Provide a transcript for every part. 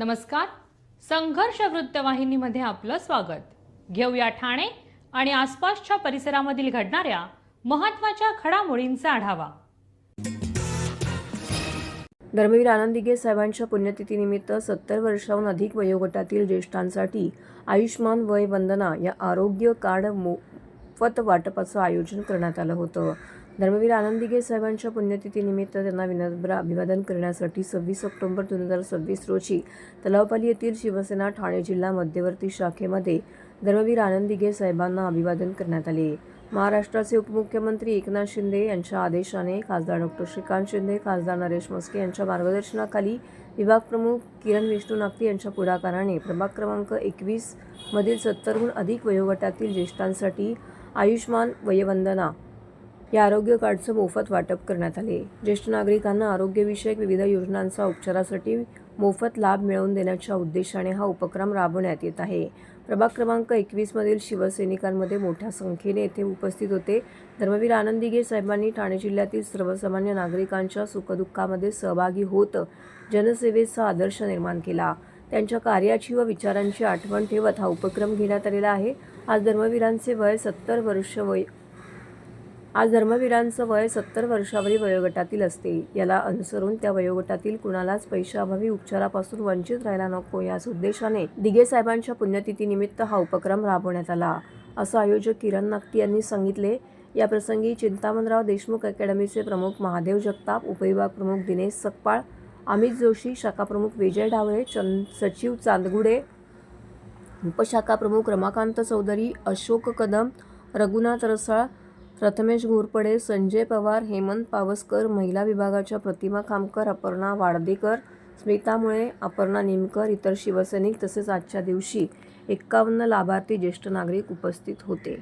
नमस्कार. संघर्ष वृत्तवाहिनीमध्ये आपलं स्वागत. घेऊया ठाणे आणि आसपासच्या परिसरामधील घडणाऱ्या महत्त्वाच्या घडामोडींचा आढावा. धर्मवीर आनंद दिघे साहेबांच्या पुण्यतिथीनिमित्त 70 वर्षांहून अधिक वयोगटातील ज्येष्ठांसाठी आयुष्मान वय वंदना या आरोग्य कार्ड मोफत वाटपाचं आयोजन करण्यात आलं होतं. धर्मवीर आनंद दिघे साहेबांच्या पुण्यतिथीनिमित्त त्यांना विनम्र अभिवादन करण्यासाठी 26 ऑक्टोबर 2026 रोजी तलावपाली येथील शिवसेना ठाणे जिल्हा मध्यवर्ती शाखेमध्ये धर्मवीर आनंद दिघे साहेबांना अभिवादन करण्यात आले. महाराष्ट्राचे उपमुख्यमंत्री एकनाथ शिंदे यांच्या आदेशाने खासदार डॉ. श्रीकांत शिंदे, खासदार नरेश म्हस्के यांच्या मार्गदर्शनाखाली विभाग प्रमुख किरण विष्णू नागती यांच्या पुढाकाराने प्रभाग क्रमांक 21 मधील 70हून अधिक वयोगटातील ज्येष्ठांसाठी आयुष्मान वयवंदना या आरोग्य कार्डचं मोफत वाटप करण्यात आले. ज्येष्ठ नागरिकांना आरोग्यविषयक विविध योजनांचा उपचारासाठी मोफत लाभ मिळवून देण्याच्या उद्देशाने हा उपक्रम राबवण्यात येत आहे. प्रभाग क्रमांक 21 मधील शिवसैनिकांमध्ये मोठ्या संख्येने येथे उपस्थित होते. धर्मवीर आनंद दिघे साहेबांनी ठाणे जिल्ह्यातील सर्वसामान्य नागरिकांच्या सुखदुःखामध्ये सहभागी होत जनसेवेचा आदर्श निर्माण केला. त्यांच्या कार्याची व विचारांची आठवण ठेवत हा उपक्रम घेण्यात आलेला आहे. आज धर्मवीरांचं वय 70 वर्षावरील वयोगटातील असते. याला अनुसरून त्या वयोगटातील कुणालाच पैशाअभावी उपचारापासून वंचित राहायला नको याच उद्देशाने दिघे साहेबांच्या पुण्यतिथीनिमित्त हा उपक्रम राबवण्यात आला, असं आयोजक किरण नागती यांनी सांगितले. या प्रसंगी चिंतामणराव देशमुख अकॅडमीचे प्रमुख महादेव जगताप, उपविभाग प्रमुख दिनेश सकपाळ, अमित जोशी, शाखा प्रमुख विजय डावळे, सचिव चांदगुडे, उपशाखा प्रमुख रमाकांत चौधरी, अशोक कदम, रघुनाथ रसाळ, प्रथमेश घोरपडे, संजय पवार, हेमंत पावसकर, महिला विभागाच्या प्रतिमा खामकर, अपर्णा वाडदेकर, स्मिता मुळे, अपर्णा निमकर, इतर शिवसैनिक तसेच आजच्या दिवशी 51 लाभार्थी ज्येष्ठ नागरिक उपस्थित होते.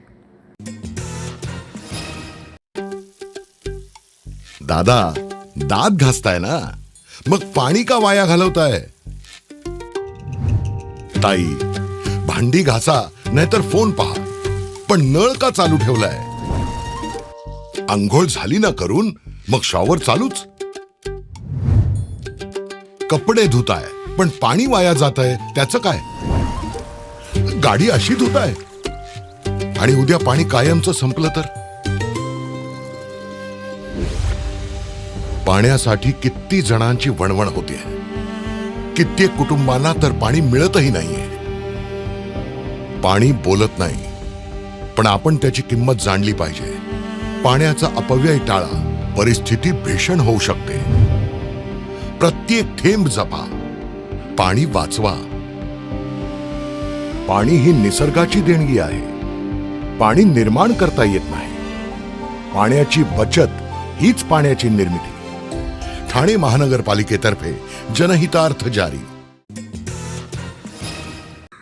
दादा, दात घासताय ना, मग पाणी का वाया घालवताय? ताई, भांडी घासा नाहीतर फोन पहा, पण नळ का चालू ठेवलाय? अंघोळ झाली ना करून, मग शॉवर चालूच. कपडे धुताय पण पाणी वाया जात आहे, त्याचं काय? गाडी अशी धुताय आणि उद्या पाणी कायमचं संपलं तर? पाण्यासाठी किती जणांची वणवण होते. कित्येक कुटुंबांना तर पाणी मिळतही नाहीये. पाणी बोलत नाही, पण आपण त्याची किंमत जाणली पाहिजे. पाण्याचा अपव्यय टाळा, परिस्थिती भीषण होऊ शकते. प्रत्येक थेंब जपा, पाणी वाचवा. पाणी ही निसर्गाची देणगी आहे. पाणी निर्माण करता येत नाही. पाण्याची बचत हीच पाण्याची निर्मिती. ठाणे महानगरपालिकेतर्फे जनहितार्थ जारी.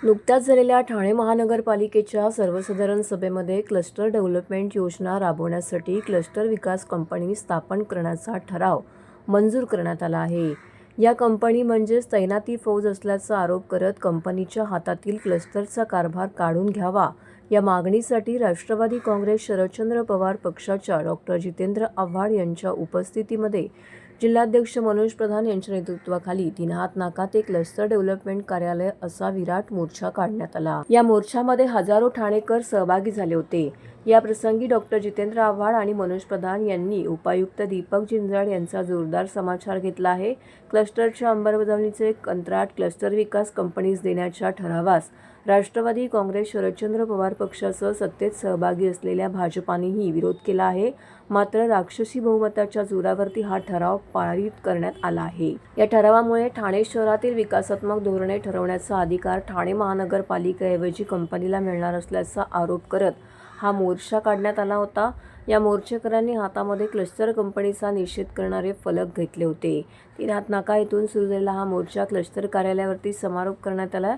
नुकत्याच झालेल्या ठाणे महानगरपालिकेच्या सर्वसाधारण सभेमध्ये क्लस्टर डेव्हलपमेंट योजना राबवण्यासाठी क्लस्टर विकास कंपनी स्थापन करण्याचा ठराव मंजूर करण्यात आला आहे. या कंपनी म्हणजेच तैनाती फौज असल्याचा आरोप करत कंपनीच्या हातातील क्लस्टरचा कारभार काढून घ्यावा या मागणीसाठी राष्ट्रवादी काँग्रेस शरदचंद्र पवार पक्षाच्या डॉ. जितेंद्र आव्हाड यांच्या उपस्थितीमध्ये जिल्हाध्यक्ष मनोज प्रधान यांच्या नेतृत्वाखाली दिनहात नाका ते क्लस्टर डेव्हलपमेंट कार्यालय असा विराट मोर्चा काढण्यात आला. या मोर्चामध्ये हजारो ठाणेकर सहभागी झाले होते. या प्रसंगी डॉ. जितेंद्र आव्हाड आणि मनोज प्रधान यांनी उपायुक्त दीपक जिंजाड यांचा जोरदार समाचार घेतला आहे. क्लस्टरच्या अंमलबजावणीचे कंत्राट क्लस्टर विकास कंपनीस देण्याच्या ठरावास राष्ट्रवादी काँग्रेस शरदचंद्र पवार पक्षासह सत्तेत सहभागी असलेल्या भाजपानेही विरोध केला आहे. मात्र राक्षसी बहुमताच्या जोरावरती हा ठराव पारित करण्यात आला आहे. या ठरावामुळे ठाणे शहरातील विकासात्मक धोरणे ठरवण्याचा अधिकार ठाणे महानगरपालिकेऐवजी कंपनीला मिळणार असल्याचा आरोप करत हा मोर्चा काढण्यात आला होता. या मोर्चेकऱ्यांनी हातामध्ये क्लस्टर कंपनीचा निषेध करणारे फलक घेतले होते. दिनहात नाका येथून सुरू झालेला हा मोर्चा क्लस्टर कार्यालयावरती समारोप करण्यात आला.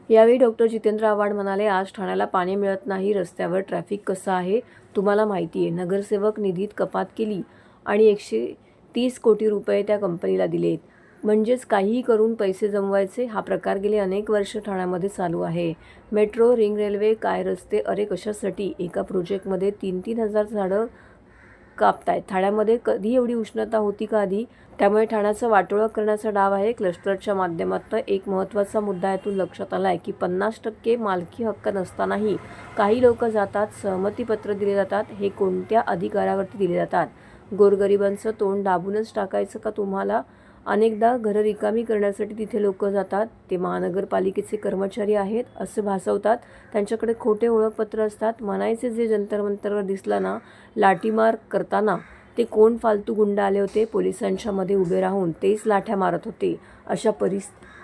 यावेळी डॉ. जितेंद्र आव्हाड म्हणाले, आज ठाण्याला पाणी मिळत नाही, रस्त्यावर ट्रॅफिक कसं आहे तुम्हाला माहिती आहे. नगरसेवक निधीत कपात केली आणि 130 कोटी रुपये त्या कंपनीला दिलेत. म्हणजेच काहीही करून पैसे जमवायचे हा प्रकार गेले अनेक वर्ष ठाण्यामध्ये चालू आहे. मेट्रो, रिंग रेल्वे, काय रस्ते, अरे कशासाठी? एका प्रोजेक्टमध्ये 3,000 झाडं कापतायत. ठाण्यामध्ये कधी एवढी उष्णता होती का आधी? त्यामुळे ठाण्याचं वाटोळं करण्याचा डाव आहे. क्लस्टरच्या माध्यमातून एक महत्त्वाचा मुद्दा यातून लक्षात आला आहे की 50% मालकी हक्क नसतानाही काही लोक जातात, सहमतीपत्र दिले जातात. हे कोणत्या अधिकारावरती दिले जातात? गोरगरिबांचं तोंड दाबूनच टाकायचं का तुम्हाला? अनेकदा घरं रिकामी करण्यासाठी तिथे लोक जातात. ते महानगरपालिकेचे कर्मचारी आहेत असं भासवतात. त्यांच्याकडे खोटे ओळखपत्र असतात. म्हणायचे जे जंतर मंतरवर दिसलं ना लाठीमार करताना, ते कोण फालतू गुंड आले होते? पोलिसांच्या मध्ये उभे राहून तेच लाठ्या मारत होते.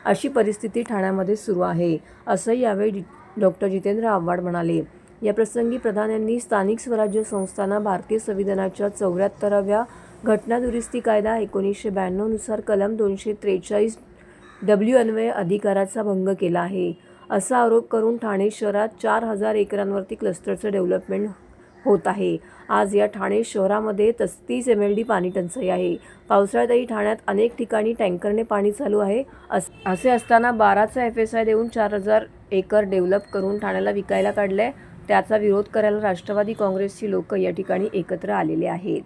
अशी परिस्थिती ठाण्यामध्ये सुरू आहे असं यावेळी डॉक्टर जितेंद्र आव्हाड म्हणाले. याप्रसंगी प्रधान यांनी स्थानिक स्वराज्य संस्थांना भारतीय संविधानाच्या 74व्या घटना दुरुस्ती कायदा 1992 नुसार कलम 243W अन्वये अधिकाराचा भंग केला आहे असा आरोप करून ठाणे शहरात 4000 एकरांवरती क्लस्टरचं डेव्हलपमेंट होत आहे. आज या ठाणे शहरामध्ये 33 MLD पाणी टंचाई आहे. पावसाळ्यातही ठाण्यात अनेक ठिकाणी टँकरने पाणी चालू आहे. असे असताना 12चा FSI देऊन 4000 एकर डेव्हलप करून ठाण्याला विकायला काढले. त्याचा विरोध करायला राष्ट्रवादी काँग्रेसची लोक या ठिकाणी एकत्र आलेले आहेत.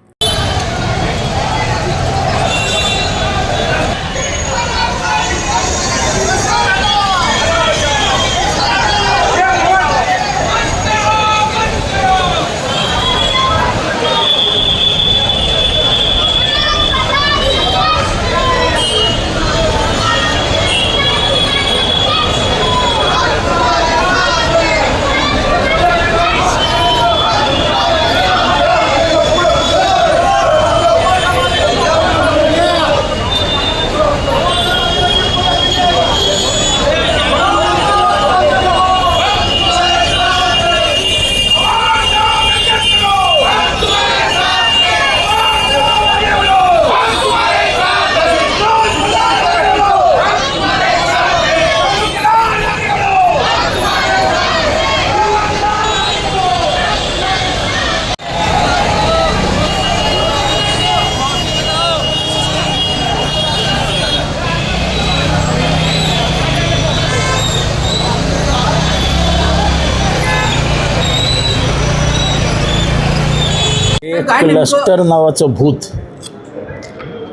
क्लस्टर नावाचं भूत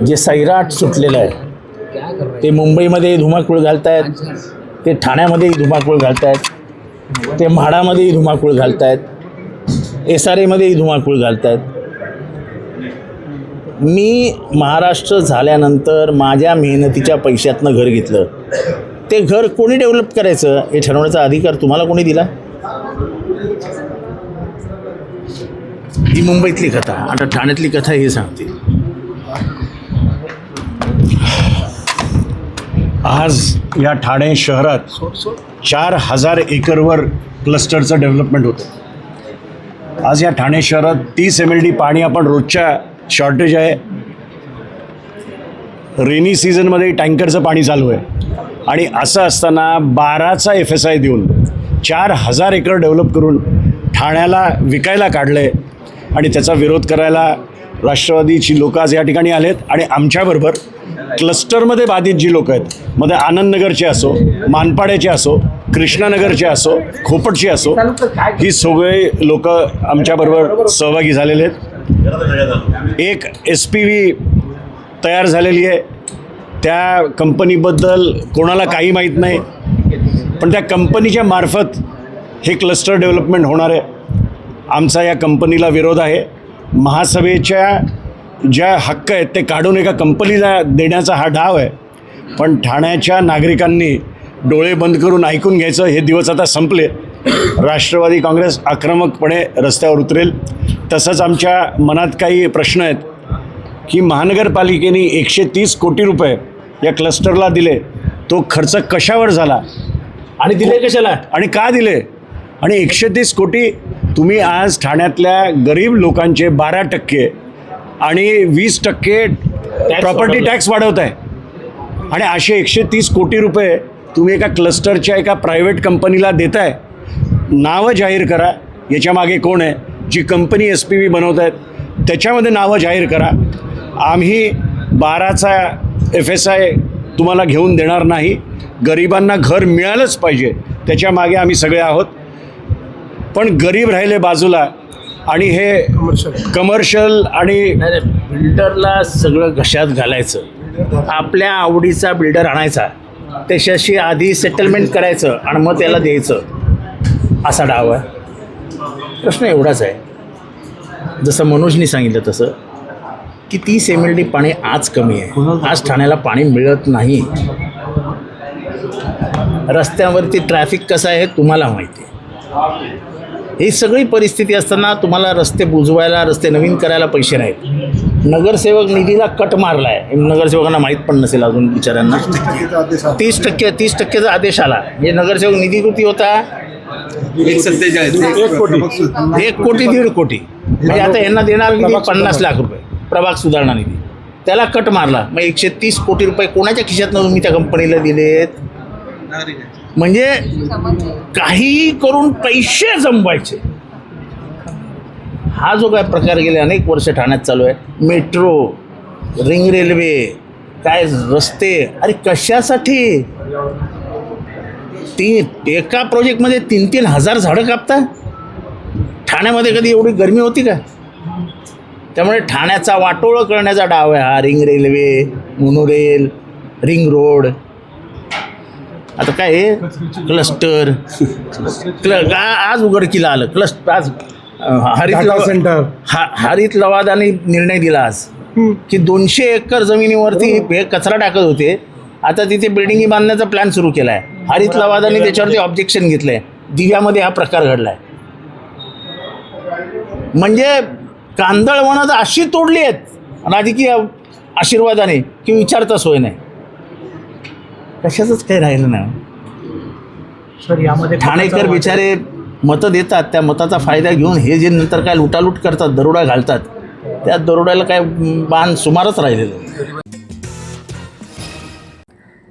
जे सैराट सुटलेलं आहे, ते मुंबईमध्ये धुमाकूळ घालतायत, ते ठाण्यामध्येही धुमाकूळ घालतायत, ते म्हाडामध्येही धुमाकूळ घालतायत, SRAमध्येही धुमाकूळ घालतायत. मी महाराष्ट्र झाल्यानंतर माझ्या मेहनतीच्या पैशातनं घर घेतलं. ते घर कोणी डेव्हलप करायचं हे ठरवण्याचा अधिकार तुम्हाला कोणी दिला? ही मुंबईतली कथा. आता ठाण्यातली कथा हे सांगते. आज या ठाणे शहरात 4000 एकरवर क्लस्टरचं डेव्हलपमेंट होतं. आज या ठाणे शहरात 30 MLD पाणी आपण रोजच्या शॉर्टेज आहे. रेनी सीझनमध्ये टँकरचं पाणी चालू आहे आणि असं असताना 12चा FSI देऊन 4000 एकर डेव्हलप करून ठाण्याला विकायला काढलं आहे. आणि त्याचा विरोध करायला राष्ट्रवादीची लोक आज या ठिकाणी आलेत. आणि आमच्याबरोबर क्लस्टरमध्ये बाधित जी लोक आहेत, मध्ये आनंदनगरचे असो, मानपाड्याचे असो, कृष्णानगरचे असो, खोपटचे असो, ही सगळे लोक आमच्याबरोबर सहभागी झालेले आहेत. एक SPV तयार झालेली आहे. त्या कंपनीबद्दल कोणाला काही माहीत नाही, पण त्या कंपनीच्या मार्फत हे क्लस्टर डेव्हलपमेंट होणार आहे. आमचा या कंपनीला विरोध आहे. महासभेच्या ज्या हक्क आहेत ते काढून एका कंपनीला देण्याचा हा डाव आहे. पण ठाण्याच्या नागरिकांनी डोळे बंद करून ऐकून घ्यायचं. हे दिवस आता संपले. राष्ट्रवादी काँग्रेस आक्रमकपणे रस्त्यावर उतरेल. तसंच आमच्या मनात काही प्रश्न आहेत की महानगरपालिकेने 130 कोटी रुपये या क्लस्टरला दिले. तो खर्च कशावर झाला आणि दिले कशाला आणि का दिले? आणि 130 कोटी तुम्ही आज ठाण्यातल्या गरीब लोकांचे 12% आणि 20% प्रॉपर्टी टॅक्स वाढवत आहे. आणि असे 130 कोटी रुपये तुम्ही एका क्लस्टरच्या एका प्रायव्हेट कंपनीला देताय. नावं जाहीर करा. याच्या मागे कोण आहे? जी कंपनी SPV बनवत आहेत त्याच्यामध्ये नावं जाहीर करा. आम्ही 12चा FSI तुम्हाला घेऊन देणार नाही. गरिबांना घर मिळालंच पाहिजे, त्याच्या मागे आम्ही सगळे आहोत. पण गरीब राहिले बाजूला, आणि हे कमर्शियल आणि नाही बिल्डरला सगळं घशात घालायचं, आपल्या आवडीचा बिल्डर आणायचा, त्याच्याशी आधी सेटलमेंट करायचं आणि मग त्याला द्यायचं, असा डाव आहे. प्रश्न एवढाच आहे, जसं मनोजनी सांगितलं तसं की 30 MLD पाणी आज कमी आहे. आज ठाण्याला पाणी मिळत नाही. रस्त्यावरती ट्रॅफिक कसं आहे तुम्हाला माहिती आहे. ही सगळी परिस्थिती असताना तुम्हाला रस्ते बुजवायला, रस्ते नवीन करायला पैसे नाहीत. नगरसेवक निधीला कट मारला आहे. नगरसेवकांना माहीत पण नसेल अजून बिचाऱ्यांना. 30%चा आदेश आला. हे नगरसेवक निधी किती होता? 1 कोटी, 1.5 कोटी. म्हणजे आता यांना देणार निधी 50 लाख रुपये, प्रभाग सुधारणा निधी. त्याला कट मारला. मग 130 कोटी रुपये कोणाच्या खिशातनं तुम्ही त्या कंपनीला दिलेत? म्हणजे काहीही करून पैसे जमवायचे. हा जो काय प्रकार गेले अनेक वर्ष ठाण्यात चालू आहे, मेट्रो, रिंग रेल्वे, काय रस्ते, अरे कशासाठी? एका प्रोजेक्टमध्ये 3-3 हजार झाडं कापता. ठाण्यामध्ये कधी एवढी गरमी होती का? त्यामुळे ठाण्याचा वाटोळं करण्याचा डाव आहे हा. Ring railway, monorail, ring road, आता काय आहे क्लस्टर. आज उघडकीला आलं क्लस्टर. आज हरित लवादाने निर्णय दिला आज की 200 एकर जमिनीवरती हे कचरा टाकत होते. आता तिथे बिल्डिंगी बांधण्याचा प्लॅन सुरू केला आहे. हरित लवादाने त्याच्यावरती ऑब्जेक्शन घेतलं आहे. दिव्यामध्ये हा प्रकार घडला आहे. म्हणजे कांदळवनं तर अशी तोडली आहेत राजकीय आशीर्वादाने की विचारता सोय नाही. कशाचंच काही राहिलं नाही सर. यामध्ये ठाणेकर बिचारे मतं देतात, त्या मताचा फायदा घेऊन हे जे नंतर काय लुटालूट करतात, दरोडा घालतात, त्या दरोड्याला काय बाण सुमारच राहिलेलं नाही.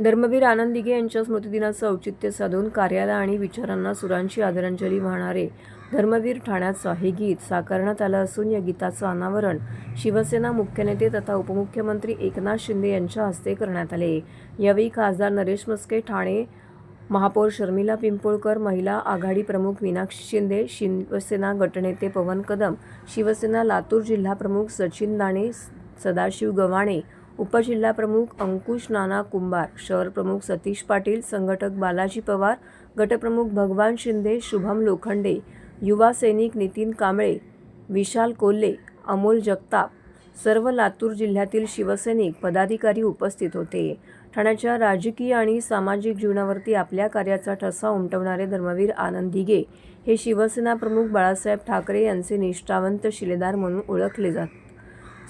धर्मवीर आनंद दिघे यांच्या स्मृतिदिनाचं औचित्य साधून कार्याला आणि विचारांना सुरांची आदरांजली वाहणारे धर्मवीर ठाण्याचं हे गीत साकारण्यात आलं असून या गीताचं अनावरण शिवसेना मुख्य नेते तथा उपमुख्यमंत्री एकनाथ शिंदे यांच्या हस्ते करण्यात आले. यावेळी खासदार नरेश म्हस्के, ठाणे महापौर शर्मिला पिंपोळकर, महिला आघाडी प्रमुख मीनाक्षी शिंदे, शिवसेना गटनेते पवन कदम, शिवसेना लातूर जिल्हा प्रमुख सचिन दाणे, सदाशिव गव्हाणे, उपजिल्हा प्रमुख अंकुश नाना कुंभार, शहर प्रमुख सतीश पाटील, संघटक बालाजी पवार, गटप्रमुख भगवान शिंदे, शुभम लोखंडे, युवा सैनिक नितीन कांबळे, विशाल कोल्हे, अमोल जगताप, सर्व लातूर जिल्ह्यातील शिवसैनिक पदाधिकारी उपस्थित होते. ठाण्याच्या राजकीय आणि सामाजिक जीवनावरती आपल्या कार्याचा ठसा उमटवणारे धर्मवीर आनंद दिघे हे शिवसेना प्रमुख बाळासाहेब ठाकरे यांचे निष्ठावंत शिलेदार म्हणून ओळखले जातात.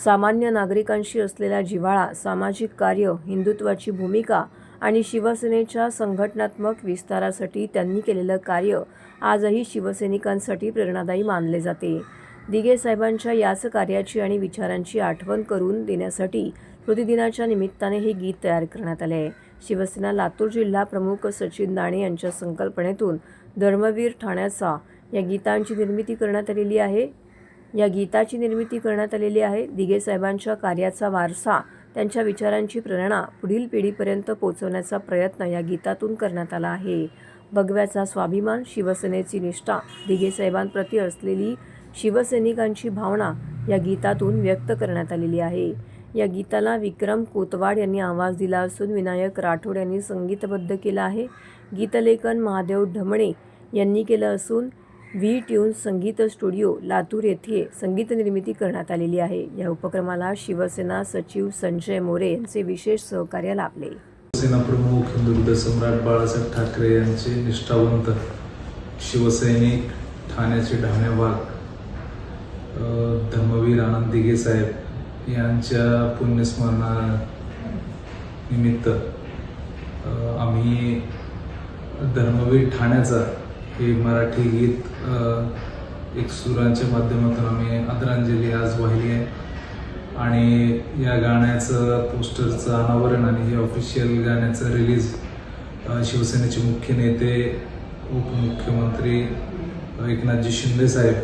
सामान्य नागरिकांशी असलेला जिव्हाळा, सामाजिक कार्य, हिंदुत्वाची भूमिका आणि शिवसेनेच्या संघटनात्मक विस्तारासाठी त्यांनी केलेलं कार्य आजही शिवसैनिकांसाठी प्रेरणादायी मानले जाते. दिघे साहेबांच्या याच कार्याची आणि विचारांची आठवण करून देण्यासाठी स्मृतिदिनाच्या निमित्ताने हे गीत तयार करण्यात आले आहे. शिवसेना लातूर जिल्हा प्रमुख सचिन दाणे यांच्या संकल्पनेतून धर्मवीर ठाण्याचा या गीताची निर्मिती करण्यात आलेली आहे. दिघे साहेबांच्या कार्याचा वारसा, त्यांच्या विचारांची प्रेरणा पुढील पिढीपर्यंत पोहोचवण्याचा प्रयत्न या गीतातून करण्यात आला आहे. भगव्याचा स्वाभिमान, शिवसेनेची निष्ठा, दिघे साहेबांप्रती असलेली शिवसैनिकांची भावना या गीतातून व्यक्त करण्यात आलेली आहे. या गीताला विक्रम कोतवाड यांनी आवाज दिला असून विनायक राठोड यांनी संगीतबद्ध केलं आहे. गीतलेखन महादेव ढमणे यांनी केलं असून व्ही ट्यून संगीत स्टुडिओ लातूर येथे संगीत निर्मिती करण्यात आलेली आहे. या उपक्रमाला शिवसेना सचिव संजय मोरे यांचे विशेष सहकार्य लाभले. शिवसेना प्रमुख हिंदुत्व सम्राट बाळासाहेब ठाकरे यांचे निष्ठावंत शिवसैनिक, ठाण्याचे ढाणेवाग धर्मवीर आनंद दिघे साहेब यांच्या पुण्यस्मरणानिमित्त आम्ही धर्मवीर ठाण्याचा हे मराठी गीत एक सुरांच्या माध्यमातून आम्ही आदरांजली आज वाहिली आहे. आणि या गाण्याचं पोस्टरचं अनावरण आणि हे ऑफिशियल गाण्याचं रिलीज शिवसेनेचे मुख्य नेते उपमुख्यमंत्री एकनाथजी शिंदे साहेब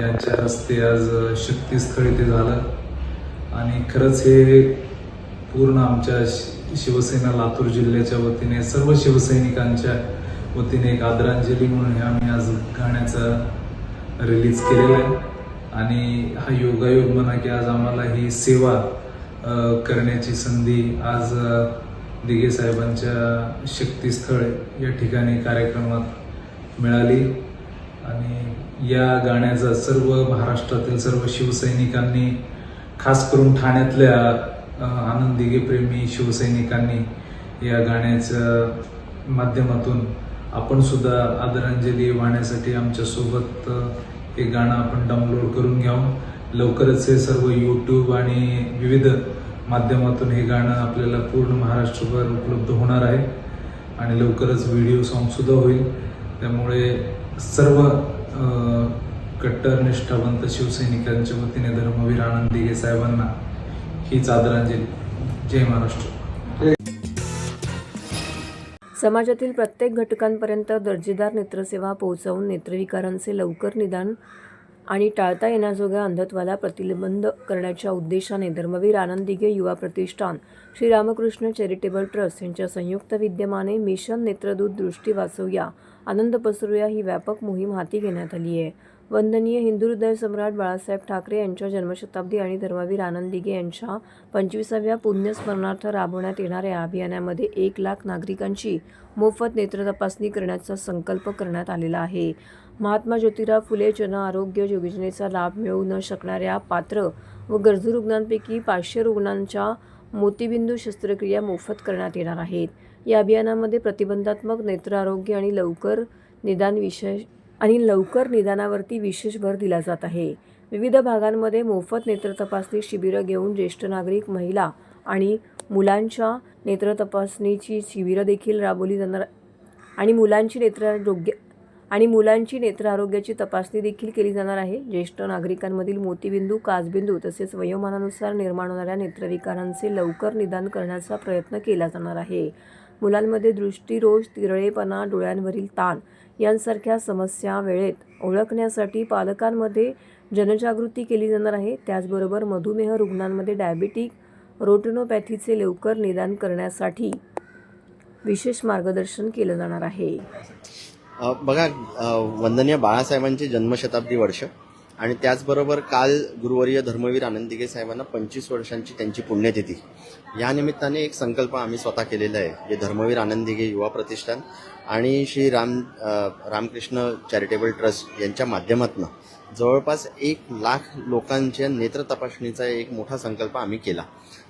यांच्या हस्ते आज शक्तीस्थळी ते झालं. आणि खरंच हे पूर्ण आमच्या शिवसेना लातूर जिल्ह्याच्या वतीने सर्व शिवसैनिकांच्या वतीने एक आदरांजली म्हणून हे आम्ही आज गाण्याचा रिलीज केलेलं आहे. आणि हा योगायोग म्हणा की आज आम्हाला ही सेवा करण्याची संधी आज दिघे साहेबांच्या शक्तीस्थळ या ठिकाणी कार्यक्रमात मिळाली. आणि या गाण्याचा सर्व महाराष्ट्रातील सर्व शिवसैनिकांनी, खास करून ठाण्यातल्या आनंद दिघे प्रेमी शिवसैनिकांनी या गाण्याच्या माध्यमातून आपण सुद्धा आदरांजली वाहण्यासाठी आमच्यासोबत हे गाणं आपण डाउनलोड करून घ्यावं. लवकरच हे सर्व यूट्यूब आणि विविध माध्यमातून हे गाणं आपल्याला पूर्ण महाराष्ट्रभर उपलब्ध होणार आहे आणि लवकरच व्हिडिओ सॉन्गसुद्धा होईल. त्यामुळे सर्व कट्टर निष्ठावंत शिवसैनिकांच्या वतीने धर्मवीर आनंद दिघे साहेबांना हीच आदरांजली. जय महाराष्ट्र. समाजातील प्रत्येक घटकांपर्यंत दर्जेदार नेत्रसेवा पोहोचवून नेत्रविकारांचे लवकर निदान आणि टाळता येण्याजोग्या अंधत्वाला प्रतिबंध करण्याच्या उद्देशाने धर्मवीर आनंद दिघे युवा प्रतिष्ठान, श्री रामकृष्ण चॅरिटेबल ट्रस्ट यांच्या संयुक्त विद्यमाने मिशन नेत्रदूत दृष्टी वाचवूया, आनंद पसरूया ही व्यापक मोहीम हाती घेण्यात आली आहे. वंदनीय हिंदू हृदय सम्राट बाळासाहेब ठाकरे यांच्या जन्मशताब्दी आणि धर्मवीर आनंद दिघे यांच्या 25व्या पुण्यस्मरणार्थ राबवण्यात येणाऱ्या या अभियानामध्ये 1 लाख नागरिकांची मोफत नेत्र तपासणी करण्याचा संकल्प करण्यात आलेला आहे. महात्मा ज्योतिराव फुले जन आरोग्य योजनेचा लाभ मिळवू न शकणाऱ्या पात्र व गरजू रुग्णांपैकी 500 रुग्णांच्या मोतीबिंदू शस्त्रक्रिया मोफत करण्यात येणार आहेत. या अभियानामध्ये प्रतिबंधात्मक नेत्र आरोग्य आणि लवकर निदानावरती विशेष भर दिला जात आहे. विविध भागांमध्ये मोफत नेत्र तपासणी शिबिरं घेऊन ज्येष्ठ नागरिक, महिला आणि मुलांच्या नेत्र तपासणीची शिबिरं देखील राबवली जाणार आणि मुलांची नेत्र आरोग्याची तपासणी देखील केली जाणार आहे. ज्येष्ठ नागरिकांमधील मोतीबिंदू, काचबिंदू तसेच वयोमानानुसार निर्माण होणाऱ्या नेत्रविकारांचे लवकर निदान करण्याचा प्रयत्न केला जाणार आहे. मुलांमध्ये दृष्टीरोष, तिरळेपणा, डोळ्यांवरील ताण यांसारख्या समस्या वेळेत ओळखण्यासाठी पालकांमध्ये जनजागृती केली जाणार आहे. त्याचबरोबर मधुमेह रुग्णांमध्ये डायबिटिक रेटिनोपॅथीचे लवकर निदान करण्यासाठी विशेष मार्गदर्शन केलं जाणार आहे. बघा, वंदनीय बाळासाहेबांचे जन्मशताब्दी वर्ष आणि त्याचबरोबर काल गुरुवर्य धर्मवीर आनंद दिघे साहेबांना 25 वर्षांची त्यांची पुण्यतिथी. या निमित्ताने एक संकल्प आम्ही स्वतः केलेला आहे, जे धर्मवीर आनंद दिघे युवा प्रतिष्ठान आणि श्री रामकृष्ण चॅरिटेबल ट्रस्ट यांच्या माध्यमातून जवळपास 1 लाख लोकांच्या नेत्र तपासणीचा एक मोठा संकल्प आम्ही केला.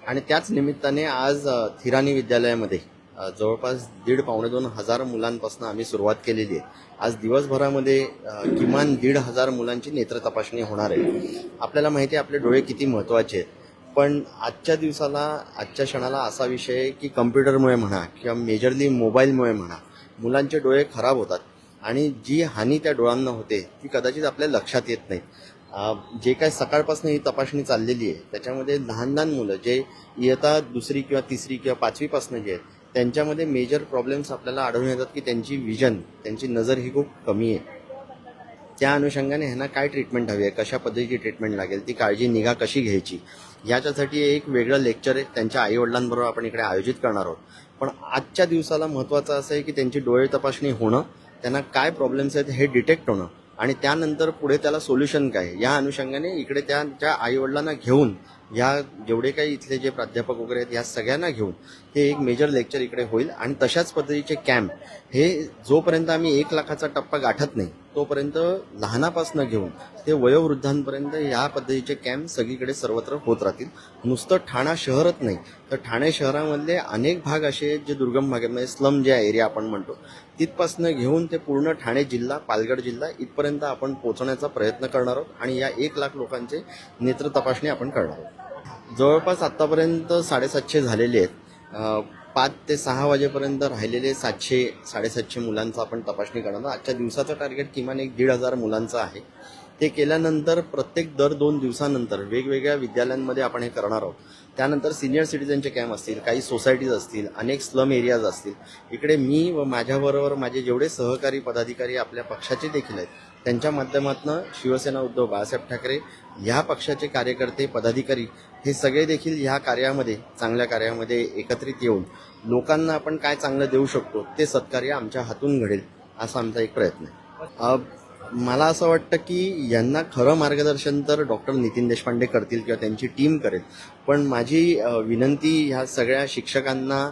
आणि त्याच निमित्ताने आज थिरानी विद्यालयामध्ये जवळपास 1,500-2 हजार मुलांपासून आम्ही सुरुवात केलेली आहे. आज दिवसभरामध्ये किमान 1,500 मुलांची नेत्र तपासणी होणार आहे. आपल्याला माहिती आहे आपले डोळे किती महत्त्वाचे आहेत, पण आजच्या क्षणाला असा विषय आहे की कम्प्युटरमुळे म्हणा किंवा मेजरली मोबाईलमुळे म्हणा मुलांचे डोळे खराब होतात आणि जी हानी त्या डोळ्यांना होते ती कदाचित आपल्या लक्षात येत नाही. जे काय सकाळपासून ही तपासणी चाललेली आहे त्याच्यामध्ये लहान लहान मुलं जे इयत्ता 2री किंवा 3री किंवा 5वीपासून जे आहेत त्यांच्यामध्ये मेजर प्रॉब्लेम्स आपल्याला आढळून येतात की त्यांची नजर ही खूप कमी आहे. त्या अनुषंगाने ह्यांना काय ट्रीटमेंट हवी आहे, कशा पद्धतीची ट्रीटमेंट लागेल, ती काळजी निगा कशी घ्यायची, याच्यासाठी एक वेगळं लेक्चर आहे त्यांच्या आईवडिलांबरोबर आपण इकडे आयोजित करणार आहोत. पण आजच्या दिवसाला महत्त्वाचं असं आहे की त्यांची डोळे तपासणी होणं, त्यांना काय प्रॉब्लेम्स आहेत हे डिटेक्ट होणं आणि त्यानंतर पुढे त्याला सोल्युशन काय, या अनुषंगाने इकडे त्यांच्या आईवडिलांना घेऊन या जेवढे काही इथले जे प्राध्यापक वगैरे आहेत या सगळ्यांना घेऊन हे एक मेजर लेक्चर इकडे होईल. आणि तशाच पद्धतीचे कॅम्प हे जोपर्यंत आम्ही 1 लाखाचा टप्पा गाठत नाही तोपर्यंत लहानापासून घेऊन ते वयोवृद्धांपर्यंत या पद्धतीचे कॅम्प सगळीकडे सर्वत्र होत राहतील. नुसतं ठाणा शहरच नाही तर ठाणे शहरामधले अनेक भाग असे आहेत जे दुर्गम भागामध्ये स्लम जे एरिया आपण म्हणतो तिथपासनं घेऊन ते पूर्ण ठाणे जिल्हा, पालघर जिल्हा इथपर्यंत आपण पोहोचवण्याचा प्रयत्न करणार आहोत आणि या 1 लाख लोकांचे नेत्र तपासणी आपण करणार आहोत. जवळपास आत्तापर्यंत 750 झालेले आहेत. 5 ते 6 वाजेपर्यंत राहिलेले 700-750 मुलांचं आपण तपासणी करणार. आजच्या दिवसाचं टार्गेट किमान 1,500 मुलांचं आहे. ते केल्यानंतर प्रत्येक दर 2 दिवसानंतर वेगवेगळ्या विद्यालयांमध्ये आपण हे करणार आहोत. त्यानंतर सिनियर सिटीजनचे कॅम्प असतील, काही सोसायटीज असतील, अनेक स्लम एरियाज असतील. इकडे मी व माझ्याबरोबर माझे जेवढे सहकारी पदाधिकारी आपल्या पक्षाचे देखील आहेत त्यांच्या माध्यमातून शिवसेना उद्धव बाळासाहेब ठाकरे ह्या पक्षाचे कार्यकर्ते, पदाधिकारी हे सगळे देखील ह्या कार्यामध्ये, चांगल्या कार्यामध्ये एकत्रित येऊन लोकांना आपण काय चांगलं देऊ शकतो ते सत्कार्य आमच्या हातून घडेल असा आमचा एक प्रयत्न आहे. मला असं वाटतं की यांना खरं मार्गदर्शन तर डॉक्टर नितीन देशपांडे करतील किंवा त्यांची टीम करेल. पण माझी विनंती ह्या सगळ्या शिक्षकांना,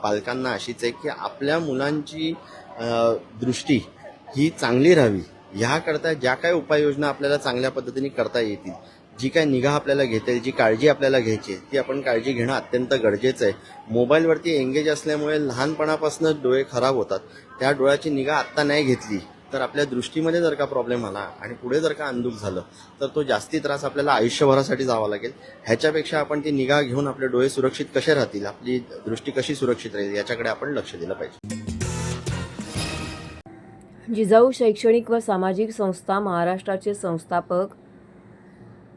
पालकांना अशीच आहे की आपल्या मुलांची दृष्टी ही चांगली राहावी, ह्याकरता ज्या काय उपाययोजना आपल्याला चांगल्या पद्धतीने करता येतील, जी काय निगा आपल्याला घेता येईल, जी काळजी आपल्याला घ्यायची आहे, ती आपण काळजी घेणं अत्यंत गरजेचं आहे. मोबाईलवरती एंगेज असल्यामुळे लहानपणापासूनच डोळे खराब होतात. त्या डोळ्याची निगा आत्ता नाही घेतली तर आपल्या दृष्टीमध्ये जर का प्रॉब्लेम आला आणि पुढे जर का अंधुक झालं तर तो जास्ती त्रास आपल्याला आयुष्यभरासाठी जावा लागेल. ह्याच्यापेक्षा आपण ती निगा घेऊन आपले डोळे सुरक्षित कसे राहतील, आपली दृष्टी कशी सुरक्षित राहील याच्याकडे आपण लक्ष दिलं पाहिजे. जिजाऊ शैक्षणिक व सामाजिक संस्था महाराष्ट्राचे संस्थापक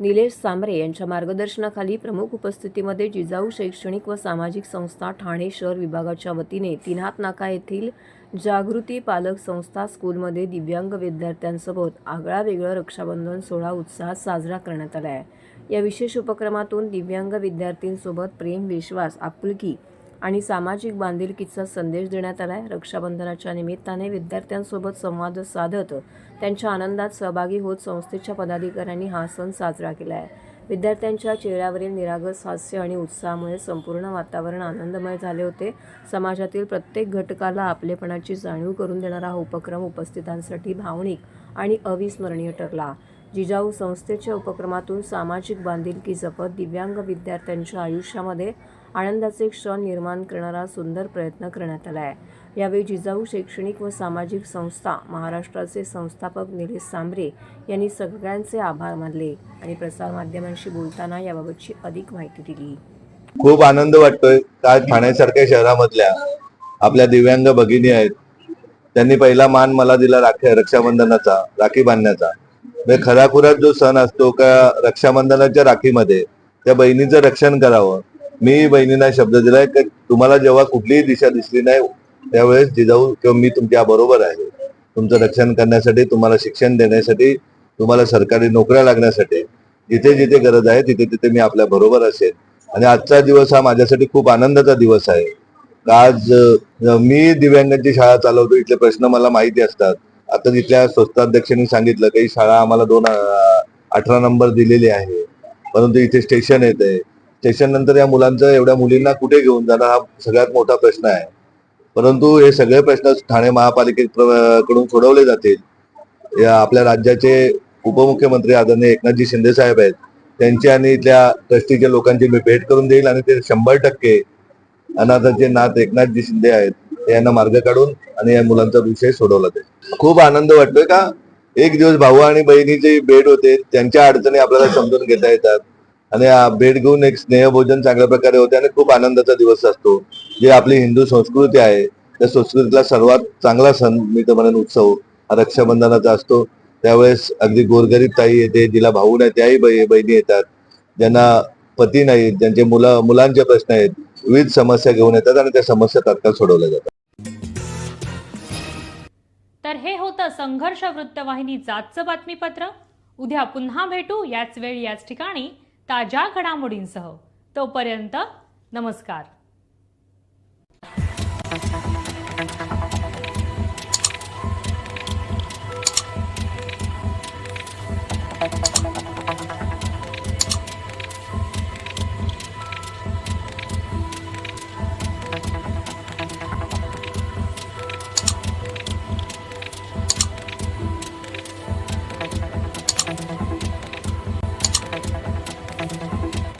निलेश सांबरे यांच्या मार्गदर्शनाखाली प्रमुख उपस्थितीमध्ये जिजाऊ शैक्षणिक व सामाजिक संस्था ठाणे शहर विभागाच्या वतीने तीनहात नाका येथील जागृती पालक संस्था स्कूलमध्ये दिव्यांग विद्यार्थ्यांसोबत आगळावेगळा रक्षाबंधन सोहळा उत्साहात साजरा करण्यात आला आहे. या विशेष उपक्रमातून दिव्यांग विद्यार्थ्यांसोबत प्रेम, विश्वास, आपुलकी आणि सामाजिक बांधिलकीचा संदेश देण्यात आला आहे. रक्षाबंधनाच्या निमित्ताने विद्यार्थ्यांसोबत संवाद साधत त्यांच्या आनंदात सहभागी होत संस्थेच्या पदाधिकाऱ्यांनी हा सण साजरा केला आहे. विद्यार्थ्यांच्या चेहऱ्यावरील निरागस हास्य आणि उत्साहामुळे संपूर्ण वातावरण आनंदमय झाले होते. समाजातील प्रत्येक घटकाला आपलेपणाची जाणीव करून देणारा हा उपक्रम उपस्थितांसाठी भावनिक आणि अविस्मरणीय ठरला. जिजाऊ संस्थेच्या उपक्रमातून सामाजिक बांधिलकी जपत दिव्यांग विद्यार्थ्यांच्या आयुष्यामध्ये आनंदाचे क्षण निर्माण करणारा सुंदर प्रयत्न करण्यात आला आहे. यावेळी जिजाऊ शैक्षणिक व सामाजिक संस्था महाराष्ट्राचे संस्थापक निलेश सांबरे यांनी सगळ्यांचे आभार मानले आणि प्रसारमाध्यमांशी बोलताना याबाबतची अधिक माहिती दिली. खूप आनंद वाटतोय. आज ठाण्यासारख्या शहरामधल्या आपल्या दिव्यांग भगिनी आहेत, त्यांनी पहिला मान मला दिला रक्षाबंधनाचा, राखी बांधण्याचा. खराखुरात जो सण असतो का रक्षाबंधनाच्या राखीमध्ये त्या बहिणीचं रक्षण करावं. मी बहिणींना शब्द दिलाय की तुम्हाला जेव्हा कुठलीही दिशा दिसली नाही त्यावेळेस जिजाऊ किंवा मी तुमच्या बरोबर आहे, तुमचं रक्षण करण्यासाठी, तुम्हाला शिक्षण देण्यासाठी, तुम्हाला सरकारी नोकऱ्या लागण्यासाठी जिथे जिथे गरज आहे तिथे तिथे मी आपल्या बरोबर असेल. आणि आजचा दिवस हा माझ्यासाठी खूप आनंदाचा दिवस आहे. आज मी दिव्यांगांची शाळा चालवतो, इथले प्रश्न मला माहिती असतात. आता तिथल्या संस्थाध्यक्षांनी सांगितलं काही शाळा आम्हाला 18 नंबर दिलेली आहे, परंतु इथे स्टेशन येते. स्टेशन नंतर या मुलांचं, एवढ्या मुलींना कुठे घेऊन जाणार हा सगळ्यात मोठा प्रश्न आहे. परंतु हे सगळे प्रश्न ठाणे महापालिकेकडून सोडवले जातील. या आपल्या राज्याचे उपमुख्यमंत्री आदरणीय एकनाथजी शिंदे साहेब आहेत, त्यांची आणि इथल्या ट्रस्टीच्या लोकांची मी भेट करून देईल आणि ते 100% अनाथांचे नाथ एकनाथजी शिंदे आहेत यांना मार्ग काढून आणि या मुलांचा विषय सोडवला जाईल. खूप आनंद वाटतोय का एक दिवस भाऊ आणि बहिणीची भेट होते, त्यांच्या अडचणी आपल्याला समजून घेता येतात आणि भेट घेऊन एक स्नेहभोजन चांगल्या प्रकारे होते आणि खूप आनंदाचा दिवस असतो. जे आपली हिंदू संस्कृती आहे त्या संस्कृतीतला सर्वात चांगला सण मी तर म्हणेन उत्सव हा रक्षाबंधनाचा असतो. त्यावेळेस अगदी गोरगरीब ताई येते, जिला भाऊ नाही त्याही बहिणी येतात, ज्यांना पती नाहीत, ज्यांचे मुलांचे प्रश्न आहेत, विविध समस्या घेऊन येतात आणि त्या समस्या तात्काळ सोडवल्या जातात. तर हे होतं संघर्ष वृत्तवाहिनीचं आजचं बातमीपत्र. उद्या पुन्हा भेटू याच वेळी याच ठिकाणी ताज्या घडामोडींसह. तोपर्यंत नमस्कार.